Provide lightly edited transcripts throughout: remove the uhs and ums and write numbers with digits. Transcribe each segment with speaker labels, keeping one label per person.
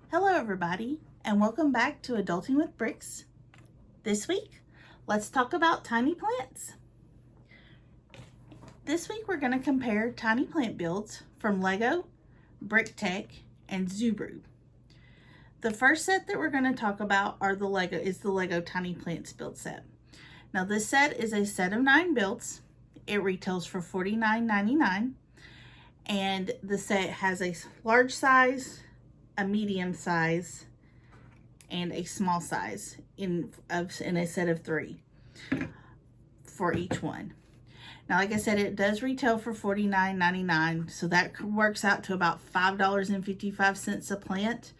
Speaker 1: Hello everybody, and welcome back to Adulting with Bricks. This week, let's talk about tiny plants. This week we're going to compare tiny plant builds from Lego, BrickTech, and Zuru. The first set that we're going to talk about is the Lego Tiny Plants build set. Now this set is a set of 9 builds. It retails for $49.99, and the set has a large size, a medium size, and a small size in a set of 3 for each one. Now, like I said, it does retail for $49.99, so that works out to about $5.55 a plant,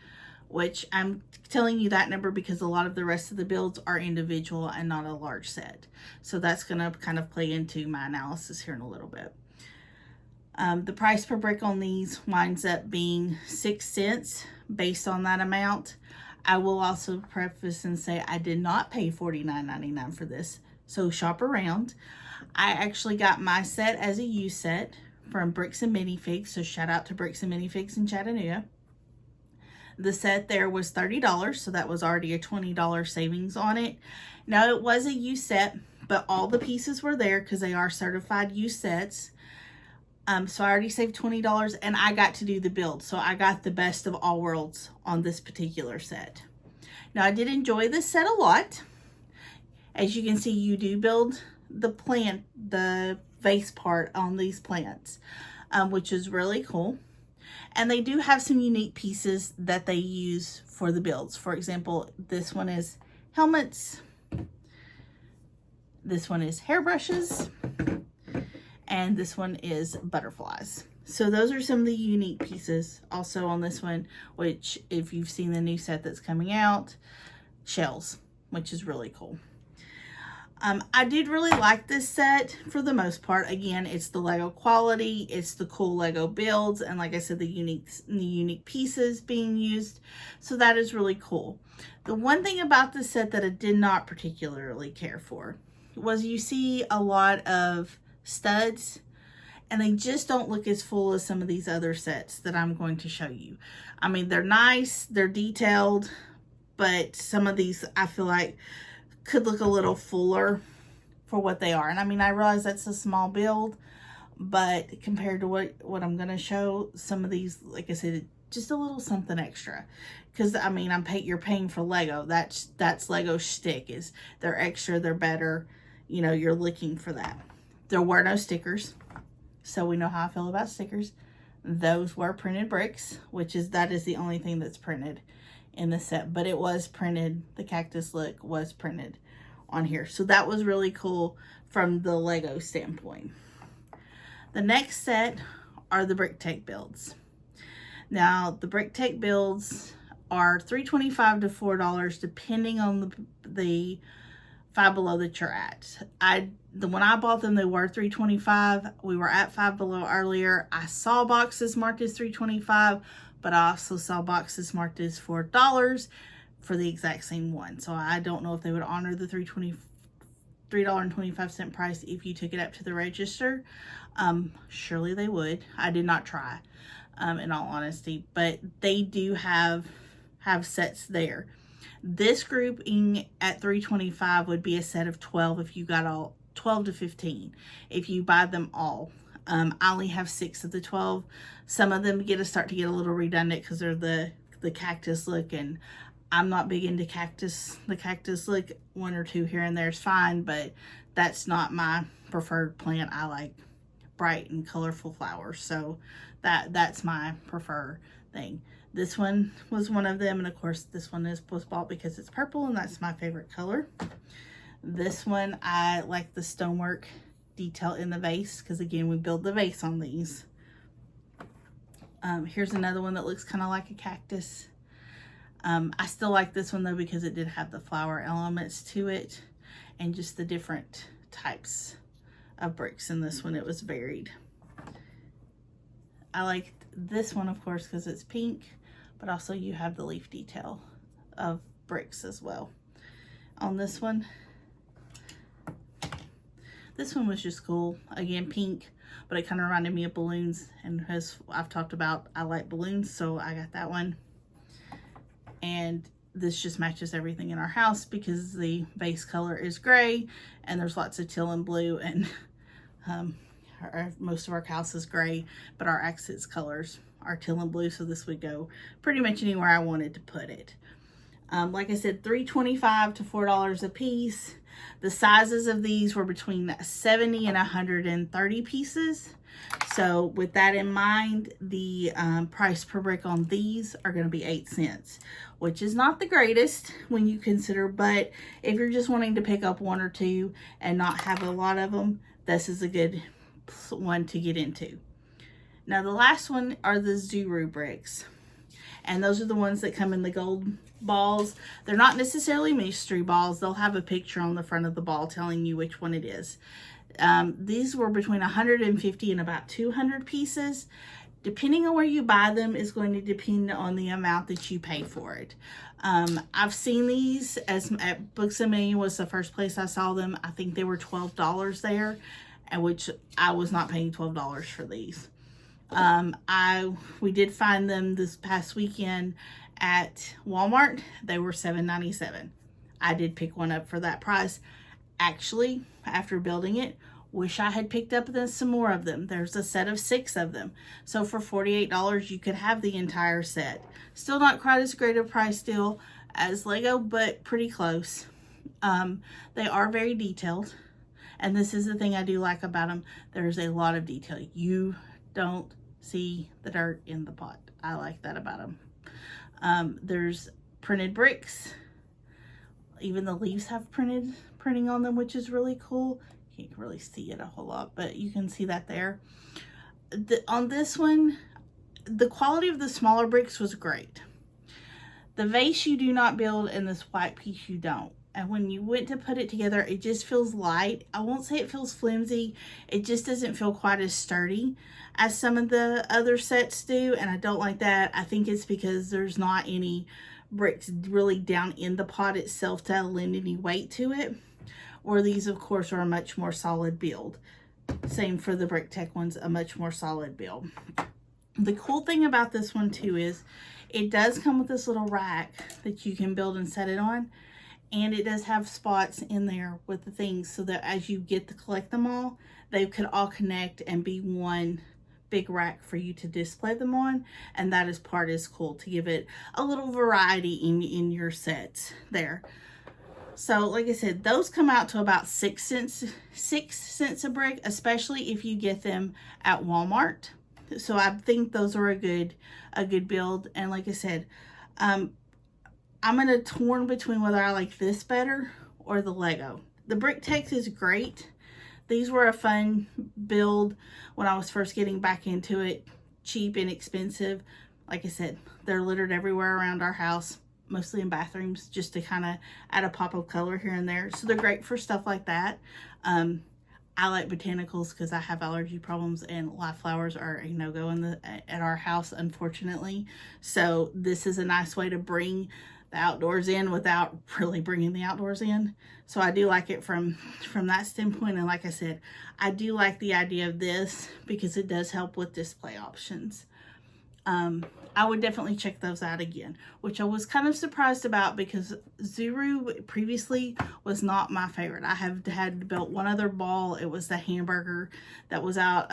Speaker 1: which I'm telling you that number because a lot of the rest of the builds are individual and not a large set. So that's going to kind of play into my analysis here in a little bit. The price per brick on these winds up being 6 cents based on that amount. I will also preface and say I did not pay $49.99 for this, so shop around. I actually got my set as a used set from Bricks and Minifigs, so shout out to Bricks and Minifigs in Chattanooga. The set there was $30, so that was already a $20 savings on it. Now, it was a used set, but all the pieces were there because they are certified used sets. So I already saved $20 and I got to do the build. So I got the best of all worlds on this particular set. Now I did enjoy this set a lot. As you can see, you do build the vase part on these plants, which is really cool. And they do have some unique pieces that they use for the builds. For example, this one is helmets. This one is hairbrushes. And this one is butterflies. So those are some of the unique pieces also on this one, which if you've seen the new set that's coming out, shells, which is really cool. I did really like this set for the most part. Again, it's the Lego quality, it's the cool Lego builds, and like I said, the unique pieces being used. So that is really cool. The one thing about this set that I did not particularly care for was you see a lot of studs, and they just don't look as full as some of these other sets that I'm going to show you. I mean, they're nice, they're detailed, but some of these I feel like could look a little fuller for what they are. And I mean, I realize that's a small build, but compared to what I'm going to show, some of these, like I said, just a little something extra. Because I mean, you're paying for Lego. That's Lego shtick, is they're extra, they're better. You know, you're looking for that. There were no stickers, so we know how I feel about stickers. Those were printed bricks, that is the only thing that's printed in the set, but it was printed. The cactus look was printed on here, so that was really cool from the Lego standpoint. The next set are the BrickTech builds. Now, the BrickTech builds are $3.25 to $4 depending on the Five Below that you're at. When I bought them, they were $3.25. We were at Five Below earlier. I saw boxes marked as $3.25, but I also saw boxes marked as $4 for the exact same one. So I don't know if they would honor the $3.25 price if you took it up to the register. Surely they would. I did not try, in all honesty, but they do have sets there. This grouping at $3.25 would be a set of 12 if you got all 12 to 15 if you buy them all. I only have 6 of the 12. Some of them start to get a little redundant because they're the cactus look, and I'm not big into the cactus look. 1 or 2 here and there is fine, but that's not my preferred plant. I like bright and colorful flowers, so that's my preferred thing. This one was one of them, and of course this one was bought because it's purple, and that's my favorite color. This one, I like the stonework detail in the vase because, again, we build the vase on these. Here's another one that looks kind of like a cactus. I still like this one though because it did have the flower elements to it and just the different types of bricks in this one. It was varied. I like this one, of course, because it's pink, but also you have the leaf detail of bricks as well. On this one was just cool. Again, pink, but it kind of reminded me of balloons, and as I've talked about, I like balloons, so I got that one. and this just matches everything in our house because the base color is gray and there's lots of teal and blue, and most of our house is gray, but our accents colors are teal and blue, so this would go pretty much anywhere I wanted to put it. Like I said, $3.25 to $4 a piece. The sizes of these were between 70 and 130 pieces. So with that in mind, the price per brick on these are going to be 8 cents, which is not the greatest when you consider, but if you're just wanting to pick up one or two and not have a lot of them, this is a good one to get into. Now the last one are the Zuru bricks, and those are the ones that come in the gold balls. They're not necessarily mystery balls. They'll have a picture on the front of the ball telling you which one it is. These were between 150 and about 200 pieces. Depending on where you buy them is going to depend on the amount that you pay for it. I've seen these at Books A Million was the first place I saw them. I think they were $12 there, and which I was not paying $12 for these. We did find them this past weekend at Walmart. They were $7.97. I did pick one up for that price. Actually, after building it, wish I had picked up some more of them. There's a set of 6 of them. So for $48, you could have the entire set. Still not quite as great a price deal as Lego, but pretty close. They are very detailed. And this is the thing I do like about them. There's a lot of detail. You don't see the dirt in the pot. I like that about them. There's printed bricks. Even the leaves have printing on them, which is really cool. You can't really see it a whole lot, but you can see that there. On this one, the quality of the smaller bricks was great. The vase you do not build, and this white piece you don't. And when you went to put it together, it just feels light. I won't say it feels flimsy. It just doesn't feel quite as sturdy as some of the other sets do, and I don't like that. I think it's because there's not any bricks really down in the pot itself to lend any weight to it. Or these, of course, are a much more solid build. Same for the Brick Tech ones, a much more solid build. The cool thing about this one too is it does come with this little rack that you can build and set it on. And it does have spots in there with the things so that as you get to collect them all, they could all connect and be one big rack for you to display them on. And that is cool to give it a little variety in your sets there. So like I said, those come out to about 6 cents a brick, especially if you get them at Walmart. So I think those are a good build. And like I said, I'm in a torn between whether I like this better or the Lego. The Brick Tech is great. These were a fun build when I was first getting back into it. Cheap, inexpensive. Like I said, they're littered everywhere around our house, mostly in bathrooms, just to kind of add a pop of color here and there. So they're great for stuff like that. I like botanicals because I have allergy problems, and live flowers are a no-go at our house, unfortunately. So this is a nice way to bring the outdoors in without really bringing the outdoors in. So I do like it from that standpoint. And like I said, I do like the idea of this because it does help with display options. I would definitely check those out again, which I was kind of surprised about because Zuru previously was not my favorite. I had built one other ball. It was the hamburger that was out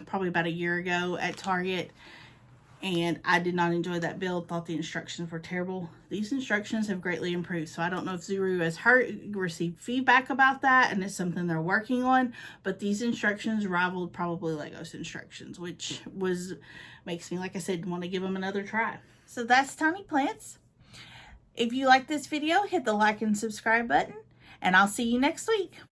Speaker 1: probably about a year ago at Target, and I did not enjoy that build. Thought the instructions were terrible. These instructions have greatly improved, so I don't know if Zuru has received feedback about that and it's something they're working on, but these instructions rivaled probably Lego's instructions, which makes me, like I said, want to give them another try. So that's Tiny Plants. If you like this video, hit the like and subscribe button, and I'll see you next week.